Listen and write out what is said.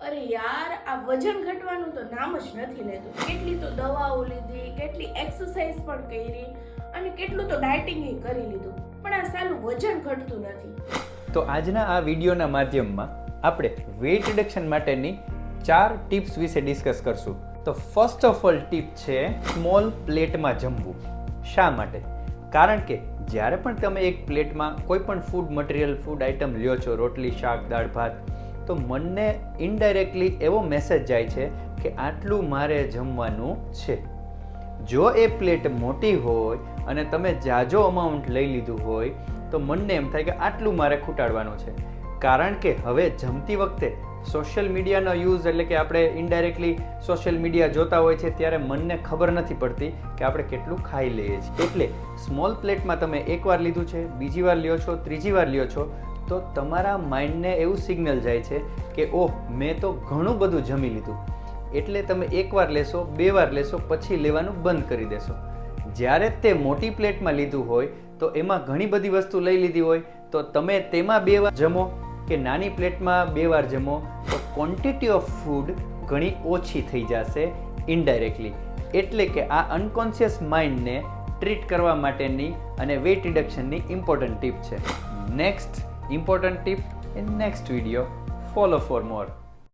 અરે યાર, આ વજન ઘટવાનું તો નામ જ નથી લેતું. કેટલી તો દવાઓ લીધી, કેટલી એક્સરસાઇઝ પણ કરી અને કેટલું તો ડાયટિંગ કરી લીધું, પણ આ સાલું વજન ઘટતું નથી. તો આજના આ વિડીયોના માધ્યમમાં આપણે વેઇટ રિડક્શન માટેની 4 ટિપ્સ વિશે ડિસ્કસ કરશું. તો ફર્સ્ટ ઓફ ઓલ ટીપ છે સ્મોલ પ્લેટમાં જમવું. શા માટે? કારણ કે જ્યારે પણ તમે એક પ્લેટમાં કોઈ પણ ફૂડ મટીરિયલ, ફૂડ આઇટમ લ્યો છો, રોટલી, શાક, દાળ, ભાત, તો મનને ઇનડાયરેક્ટલી એવો મેસેજ જાય છે કે આટલું મારે જમવાનું છે. જો એ પ્લેટ મોટી હોય અને તમે જાજો અમાઉન્ટ લઈ લીધું હોય તો મનને એમ થાય કે આટલું મારે ખૂટાડવાનું છે. કારણ કે હવે જમતી વખતે સોશિયલ મીડિયાનો યુઝ, એટલે કે આપણે ઇનડાયરેક્ટલી સોશિયલ મીડિયા જોતા હોય છે ત્યારે મનને ખબર નથી પડતી કે આપણે કેટલું ખાઈ લઈએ છીએ. એટલે સ્મોલ પ્લેટમાં તમે એકવાર લીધું છે, બીજી વાર લ્યો છો, ત્રીજી વાર લ્યો છો, તો તમારા માઇન્ડને એવું સિગ્નલ જાય છે કે ઓહ, મેં તો ઘણું બધું જમી લીધું. એટલે તમે એકવાર લેશો, 2 વાર લેશો, પછી લેવાનું બંધ કરી દેશો. જ્યારે તે મોટી પ્લેટમાં લીધું હોય તો એમાં ઘણી બધી વસ્તુ લઈ લીધી હોય, તો તમે તેમાં 2 વાર જમો કે નાની પ્લેટમાં 2 વાર જમો, તો ક્વોન્ટિટી ઓફ ફૂડ ઘણી ઓછી થઈ જશે ઇનડાયરેક્ટલી. એટલે કે આ અનકોન્શિયસ માઇન્ડને ટ્રીટ કરવા માટેની અને વેઇટ રિડક્શનની ઇમ્પોર્ટન્ટ ટીપ છે. Next important tip in next video. Follow for more.